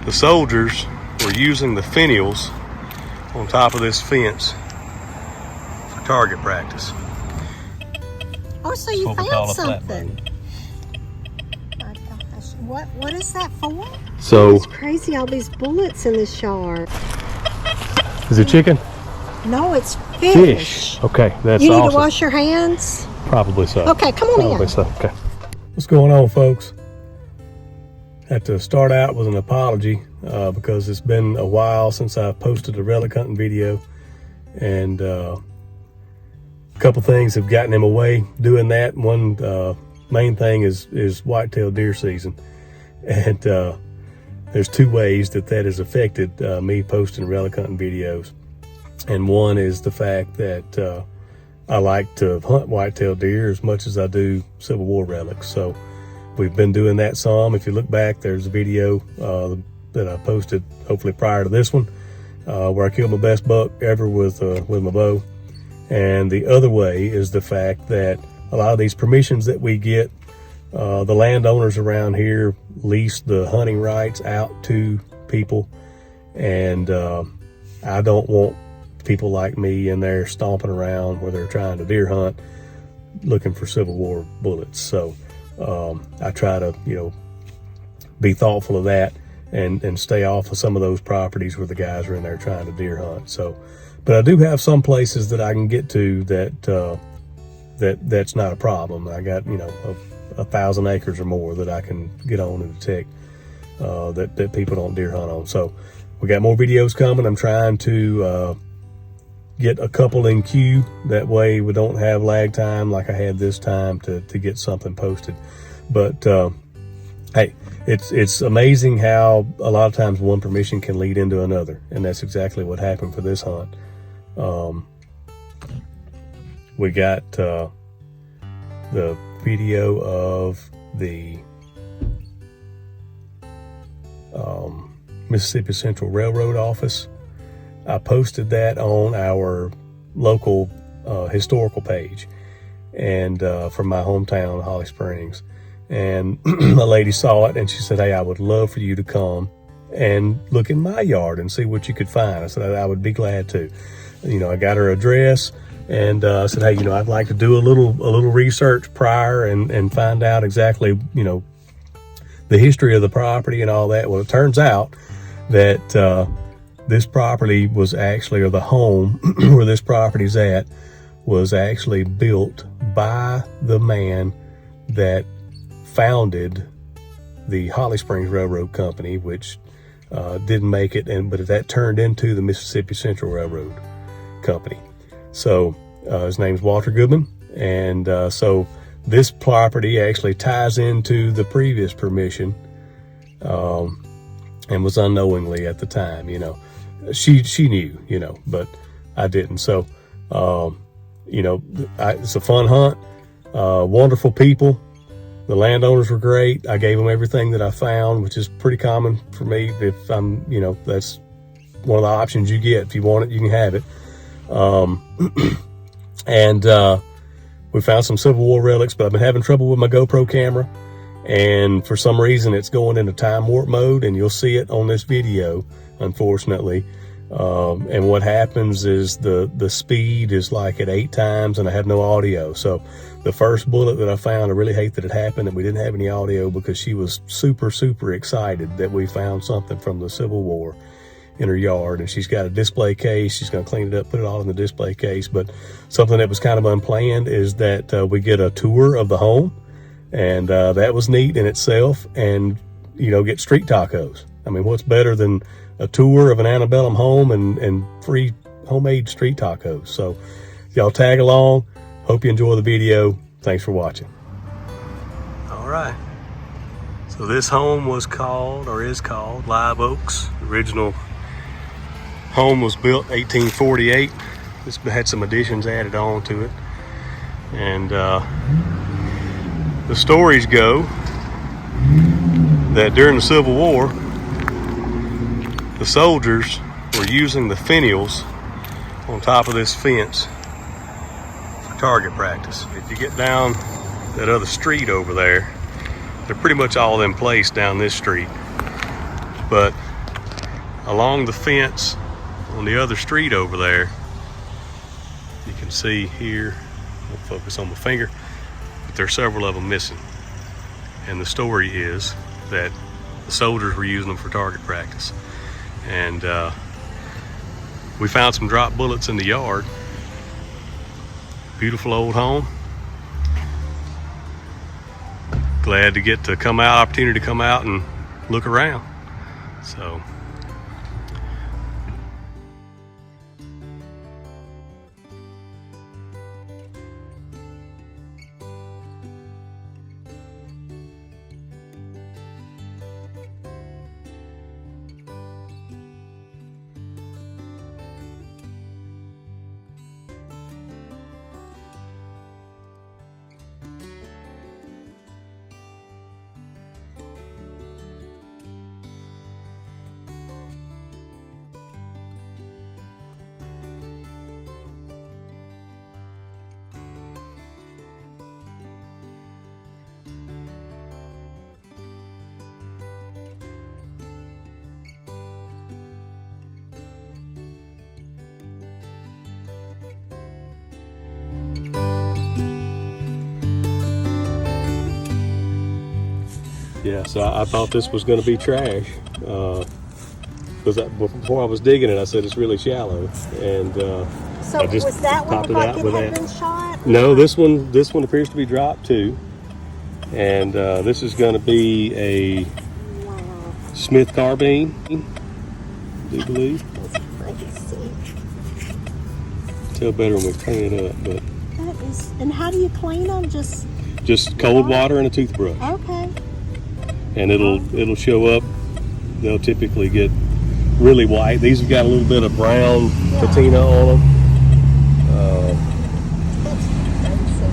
the soldiers were using the finials on top of this fence for target practice. Oh, so you found something. My gosh, what is that for? So it's crazy, all these bullets in this yard. is it chicken? No, it's fish. Okay, that's You need awesome. to wash your hands? Probably so. Okay, come on Probably in. so. Okay. What's going on, folks? Have to start out with an apology because it's been a while since I posted a relic hunting video, and a couple things have gotten in my way doing that. One main thing is whitetail deer season, and there's two ways that has affected me posting relic hunting videos. And one is the fact that I like to hunt whitetail deer as much as I do Civil War relics. So we've been doing that some. If you look back, there's a video that I posted, hopefully prior to this one, where I killed my best buck ever with my bow. And the other way is the fact that a lot of these permissions that we get, the landowners around here lease the hunting rights out to people, and I don't want people like me in there stomping around where they're trying to deer hunt looking for Civil War bullets. So I try to, be thoughtful of that and stay off of some of those properties where the guys are in there trying to deer hunt. So, but I do have some places that I can get to that's not a problem. I got 1,000 acres or more that I can get on and detect that people don't deer hunt on. So we got more videos coming. I'm trying to get a couple in queue. That way we don't have lag time like I had this time to get something posted. But hey, it's amazing how a lot of times one permission can lead into another, and that's exactly what happened for this hunt. We got the video of the Mississippi Central Railroad office. I posted that on our local historical page, and from my hometown, Holly Springs. And a lady saw it and she said, "Hey, I would love for you to come and look in my yard and see what you could find." I said, "I would be glad to." I got her address, and I said, "Hey, I'd like to do a little research prior and find out exactly, the history of the property and all that." Well, it turns out that this property was actually, or the home where this property's at, was actually built by the man that founded the Holly Springs Railroad Company, which didn't make it, but that turned into the Mississippi Central Railroad Company. So his name's Walter Goodman, and so this property actually ties into the previous permission, and was unknowingly at the time. She knew, but I didn't. So it's a fun hunt, wonderful people. The landowners were great. I gave them everything that I found, which is pretty common for me. If I'm, that's one of the options you get. If you want it, you can have it. And we found some Civil War relics, but I've been having trouble with my GoPro camera, and for some reason it's going into time warp mode, and you'll see it on this video, unfortunately. And what happens is the speed is like at 8 times, and I have no audio. So the first bullet that I found, I really hate that it happened and we didn't have any audio, because she was super, super excited that we found something from the Civil War in her yard, and she's got a display case. She's going to clean it up, put it all in the display case. But something that was kind of unplanned is that we get a tour of the home, and that was neat in itself. And get street tacos. I mean, what's better than a tour of an antebellum home and free homemade street tacos? So y'all tag along. Hope you enjoy the video. Thanks for watching. All right. So this home was called, or is called, Live Oaks. The original home was built 1848. This had some additions added on to it. And the stories go that during the Civil War, the soldiers were using the finials on top of this fence for target practice. If you get down that other street over there, they're pretty much all in place down this street. But along the fence on the other street over there, you can see here, I'll focus on my finger, but there are several of them missing. And the story is that the soldiers were using them for target practice. And we found some drop bullets in the yard. Beautiful old home. Glad to get to come out, opportunity to come out and look around. So. Yeah, so I thought this was going to be trash because before I was digging it, I said it's really shallow, and So I just was that one topped it like out it with had that. been shot? No, this one appears to be dropped too, and this is going to be a Wow. Smith carbine, I do believe. That's crazy. Tell better when we clean it up, but That is, and how do you clean them? Just cold water and a toothbrush. okay. And it'll show up. They'll typically get really white. These have got a little bit of brown patina on them. That's crazy.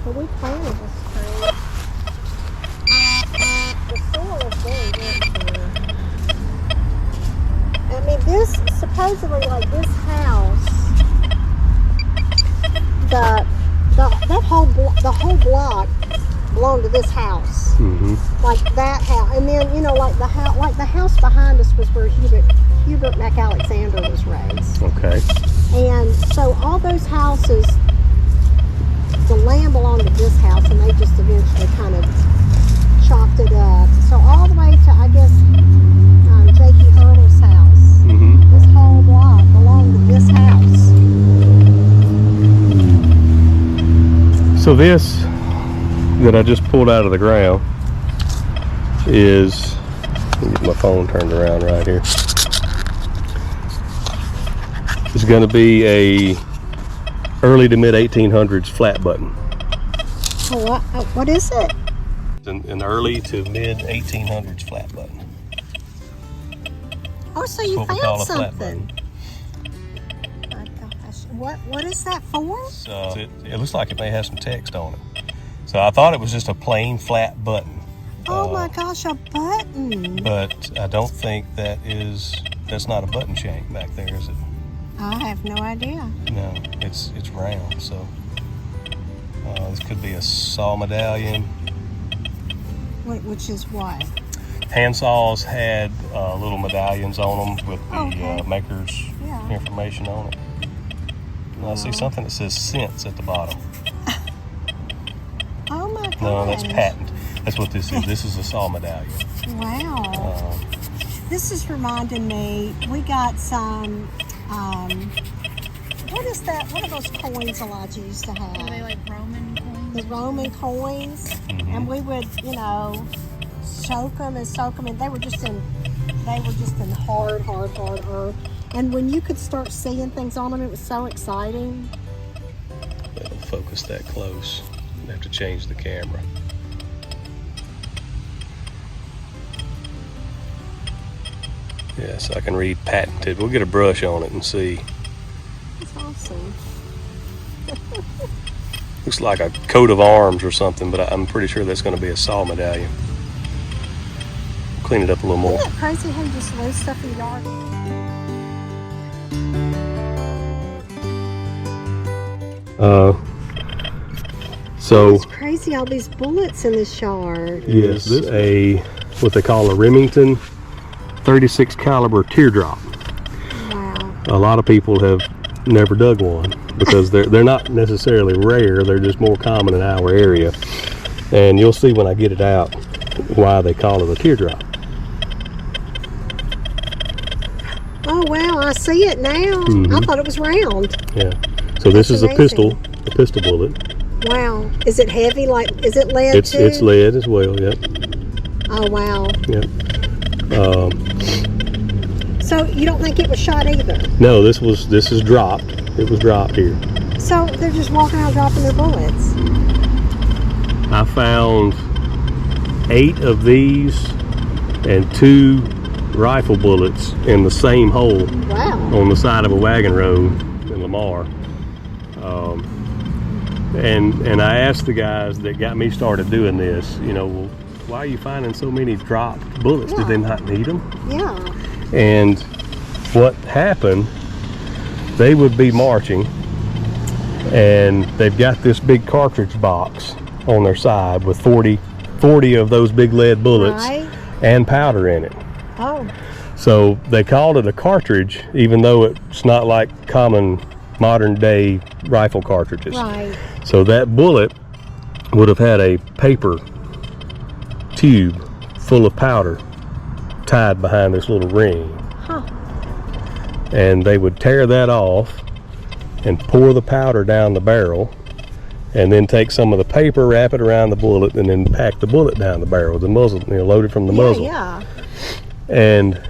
Well, we planted this tree. The soil is very rich here. I mean, this supposedly, like this house, the whole block belonged to this house. Mm-hmm. Like that house, and then like the house behind us was where Hubert McAlexander was raised. Okay. And so all those houses, the land belonged to this house, and they just eventually kind of chopped it up. So all the way to, I guess, Jakey Hurdle's house, this whole block belonged to this house. So this that I just pulled out of the ground is, let me get my phone turned around right here. It's going to be a early to mid 1800s flat button. Oh, what is it? An early to mid 1800s flat button. Oh, so you That's what we call found a flat something. button. My gosh, what is that for? So it looks like it may have some text on it. So I thought it was just a plain flat button. Oh my gosh, a button. But I don't think that's not a button shank back there, is it? I have no idea. No, it's round, so this could be a saw medallion. Which is what? Handsaws had little medallions on them with the Okay. maker's information on it. And I see something that says cents at the bottom. Oh my gosh. No, that's patent. That's what this is. This is a saw medallion. Wow. This is reminding me, we got some, what is that? What are those coins Elijah used to have? Are they like Roman coins? The Roman coins. Mm-hmm. And we would, soak them, and they were just in hard earth. And when you could start seeing things on them, it was so exciting. focus that close. I have to change the camera. Yes, I can read patented. We'll get a brush on it and see. That's awesome. Looks like a coat of arms or something, but I'm pretty sure that's going to be a saw medallion. Clean it up a little more. Isn't it crazy how you just lose stuff in your yard? So It's crazy, all these bullets in this yard. yes, this a what they call a Remington 36 caliber teardrop. Wow. A lot of people have never dug one because they're not necessarily rare. They're just more common in our area, and you'll see when I get it out why they call it a teardrop. Oh wow, I see it now. Mm-hmm. I thought it was round. Yeah. So this is amazing. a pistol bullet. Wow. Is it heavy? Like, is it lead too? It's lead as well. Yep. Oh wow. Yep. So you don't think it was shot either? No, this is dropped. It was dropped here. So they're just walking around dropping their bullets. I found 8 of these and 2 rifle bullets in the same hole Wow. on the side of a wagon road in Lamar. And I asked the guys that got me started doing this, well, why are you finding so many dropped bullets? Yeah. Did they not need them? Yeah. And what happened, they would be marching and they've got this big cartridge box on their side with 40 of those big lead bullets Right. and powder in it. Oh. So they called it a cartridge, even though it's not like common modern day rifle cartridges. Right. So that bullet would have had a paper tube full of powder tied behind this little ring. Huh. And they would tear that off and pour the powder down the barrel and then take some of the paper, wrap it around the bullet, and then pack the bullet down the barrel with the muzzle, loaded from the muzzle. Yeah. And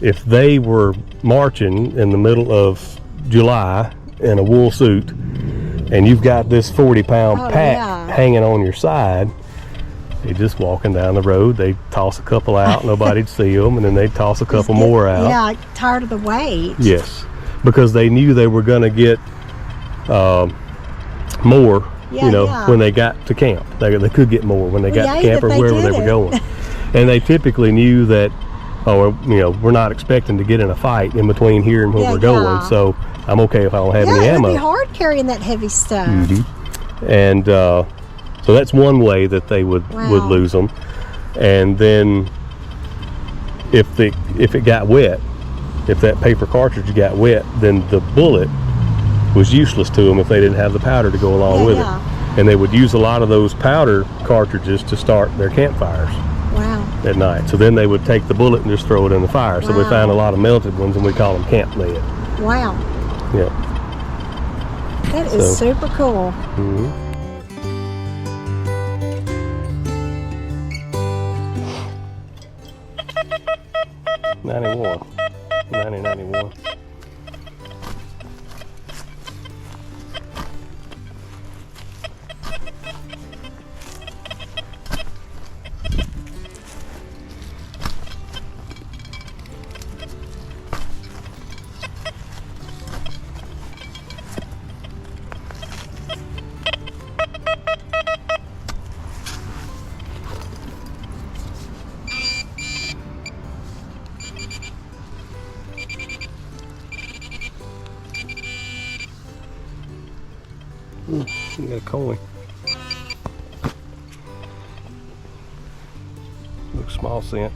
if they were marching in the middle of July in a wool suit and you've got this 40-pound pack hanging on your side, you're just walking down the road, they'd toss a couple out, nobody'd see them, and then they'd toss a couple more out. Yeah, tired of the weight. Yes, because they knew they were going to get more, when they got to camp. They could get more when they got to camp or wherever they were going. And they typically knew that, we're not expecting to get in a fight in between here and where we're going, so I'm okay if I don't have any ammo. It would be hard carrying that heavy stuff. Mm-hmm. And so that's one way that they would lose them. And then if it got wet, if that paper cartridge got wet, then the bullet was useless to them if they didn't have the powder to go along with it. And they would use a lot of those powder cartridges to start their campfires. Wow. At night. So then they would take the bullet and just throw it in the fire. So we found a lot of melted ones, and we call them camp lead. Wow. Yeah. That is super cool. Mm-hmm. '91. 1991. You got a coin. Looks small cent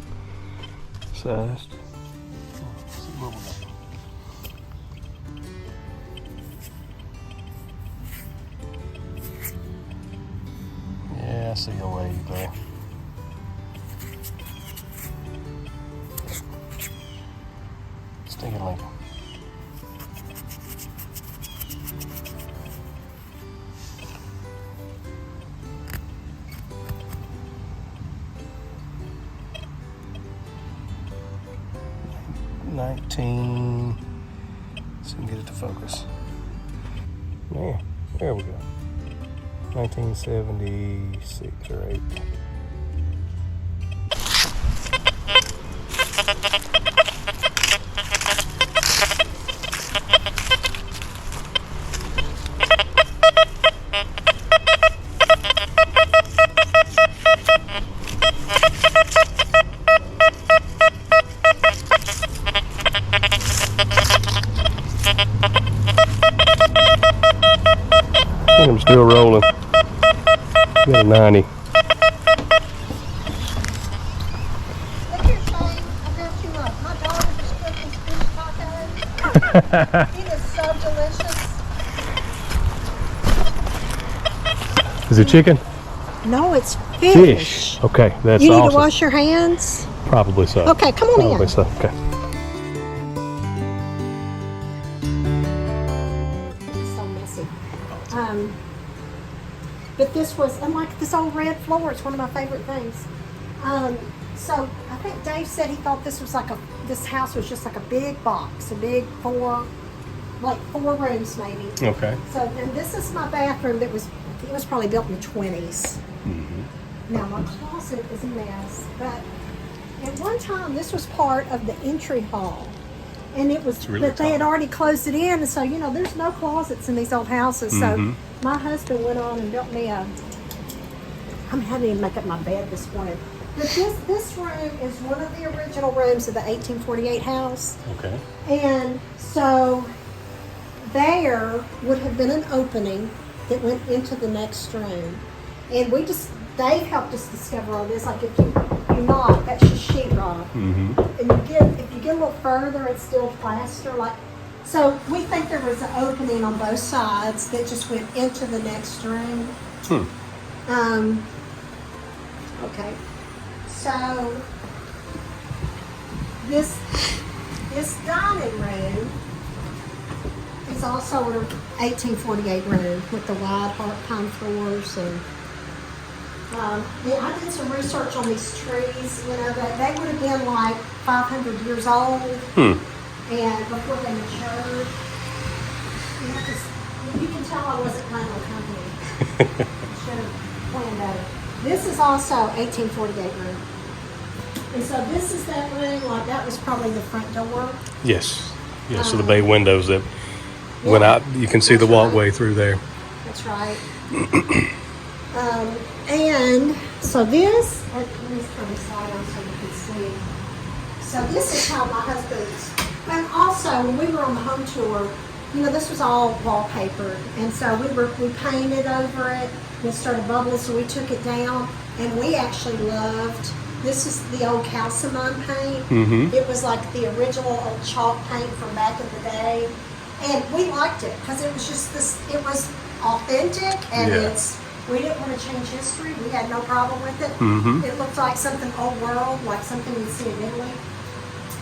sized. Yeah, I see a wave there. Stick it later. Let's see if we can get it to focus. There we go. 1976 or 8. I'm still rolling. Got a 90. Look here, Shane. I got you up. My daughter just cooked these fish tacos. It is so delicious. Is it chicken? No, it's fish. Okay, that's You need awesome. to wash your hands. Probably so. Okay, come on Probably in. so. Okay. It's so messy. But this was, and like this old red floor, it's one of my favorite things. So I think Dave said he thought this was like this house was just like a big box, a big four rooms maybe. Okay. So, and this is my bathroom it was probably built in the 20s. Mm-hmm. Now my closet is a mess, but at one time this was part of the entry hall. And it was, really but they had tall. already closed it in, and so, there's no closets in these old houses. Mm-hmm. So my husband went on and built me I didn't even make up my bed this morning. But this room is one of the original rooms of the 1848 house. Okay. And so there would have been an opening that went into the next room. And Dave helped us discover all this. Like if you knock, that's just sheetrock. Mm-hmm. And if you get a little further, it's still plaster. So we think there was an opening on both sides that just went into the next room. Okay. So this dining room is also an 1848 room with the wide heart pine floors and. I did some research on these trees, that they would have been like 500 years old, and before they matured. You can tell I wasn't planning on company. I should have planned better. This is also 1848 room. And so this is that room, like that was probably the front door. Yes. Yeah, so the bay windows that went out, you can see the walkway through there. That's right. And so this, let me turn the slide on so you can see. So this is how my husband's, and also when we were on the home tour, this was all wallpaper. And so we painted over it, and it started bubbling, so we took it down. And we actually loved, this is the old calcimon paint. Mm-hmm. It was like the original old chalk paint from back in the day. And we liked it because it was just it was authentic and we didn't want to change history. We had no problem with it. Mm-hmm. It looked like something old world, like something you'd see in Italy.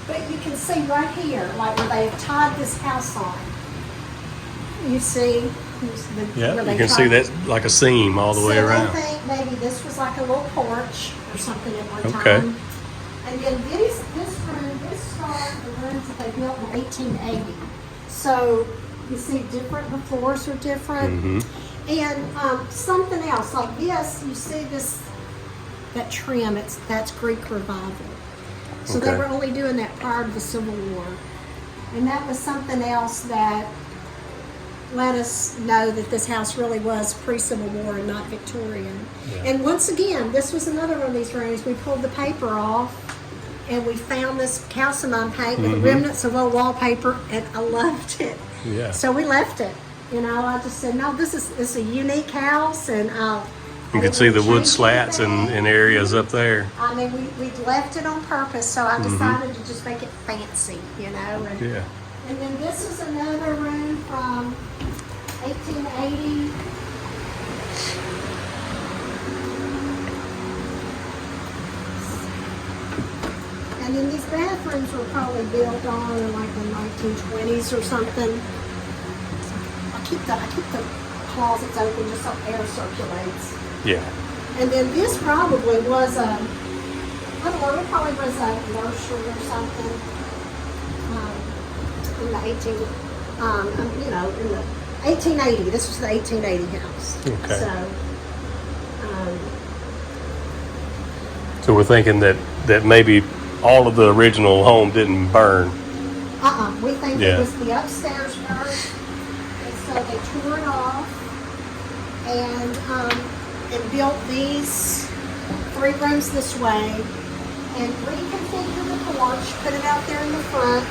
But you can see right here, like where they have tied this house on. You see? Yeah, you can see that like a seam all the way around. I think maybe this was like a little porch or something at one Okay. time. And then this room, this started the rooms that they built in 1880. So you see the floors are different. Mm-hmm. And something else, like this, you see that trim, that's Greek Revival. So they were only doing that prior to the Civil War. And that was something else that let us know that this house really was pre-Civil War and not Victorian. Yeah. And once again, this was another one of these rooms. We pulled the paper off and we found this calcimon paint with remnants of old wallpaper, and I loved it. Yeah. So we left it. I just said, no, this is a unique house, and you can see the wood slats and areas up there. I mean, we left it on purpose, so I decided to just make it fancy, And, yeah. And then this is another room from 1880. And then these bathrooms were probably built on in like the 1920s or something. I keep the closets open just so air circulates. Yeah. And then this probably was I don't know, it probably was a nursery or something in the in the 1880. This was the 1880 house. Okay. So, So we're thinking that maybe all of the original home didn't burn. we think Yeah. it was the upstairs part, and so they tore it off and built these 3 rooms this way and reconfigured the porch, put it out there in the front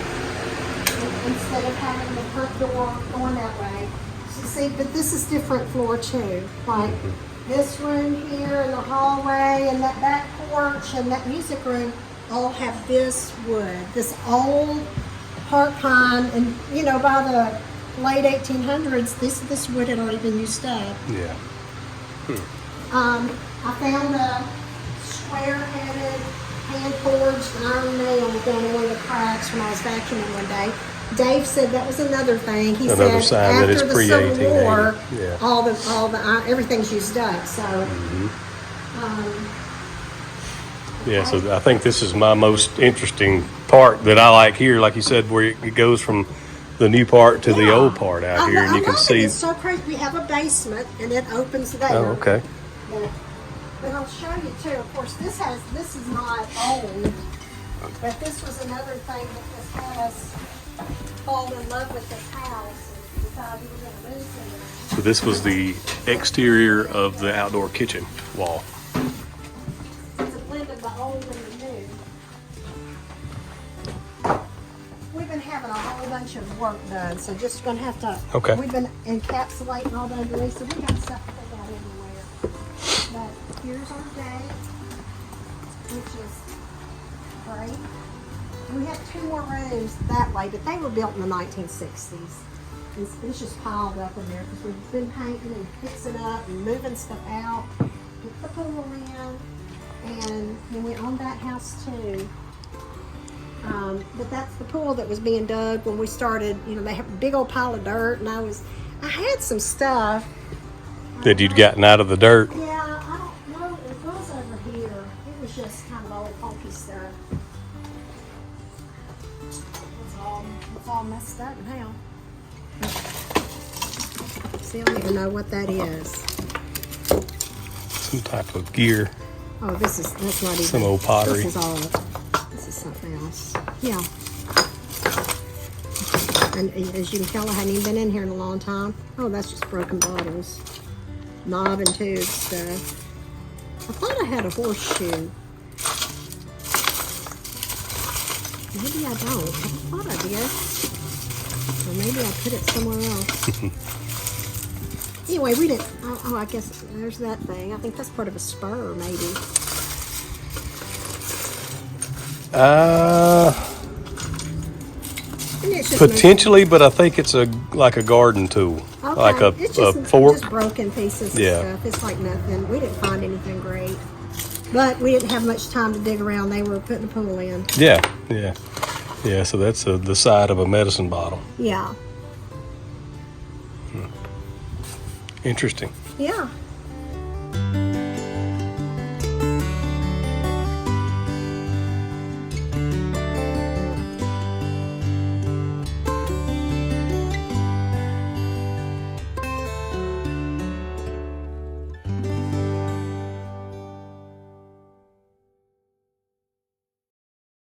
instead of having the front door going that way. So see, but this is different floor too. Like this room here and the hallway and that back porch and that music room all have this wood, this old park pine, and you know, by the late 1800s, this wood had already been used up. Yeah. I found a square-headed, hand-forged iron nail down in one of the cracks when I was vacuuming one day. Dave said that was another thing. He Another said sign that it's after the Civil pre-1880. War, Yeah. all the everything's used up. So, Yeah, so I think this is my most interesting part that I like here, like you said, where it goes from the new part to the yeah. old part out here, and you can love it. see. It's so crazy. We have a basement, and it opens there. Oh, okay. But I'll show you too. Of course, this is not old, but this was another thing that just had us fall in love with this house and decide we were going to move here. So this was the exterior of the outdoor kitchen wall. It's a blend of the old and the new. We've been having a whole bunch of work done, so just going to have to. Okay. We've been encapsulating all the underneath, so we got stuff to put that everywhere. But here's our deck, which is great. We have 2 more rooms that way, but they were built in the 1960s. It's just piled up in there because we've been painting and fixing up and moving stuff out. Put the pool in, and then we own that house too. But that's the pool that was being dug when we started. You know, they have a big old pile of dirt, and I had some stuff. That you'd gotten out of the dirt. Yeah, I don't know. It was over here. It was just kind of old funky stuff. It's all messed up now. See, I don't even know what that is. Some type of gear. Oh, that's not even. Some old pottery. This is something else. Yeah. And as you can tell, I hadn't even been in here in a long time. Oh, that's just broken bottles. Knob and tube stuff. I thought I had a horseshoe. Maybe I don't. I thought I did. Or maybe I put it somewhere else. Anyway, we didn't. Oh, I guess there's that thing. I think that's part of a spur, maybe. And it's just Potentially, but I think it's like a garden tool, okay. like a It's just, fork. just broken pieces Yeah. and stuff. It's like nothing. We didn't find anything great. But we didn't have much time to dig around. They were putting the pool in. Yeah. So that's the side of a medicine bottle. Yeah. Interesting. Yeah.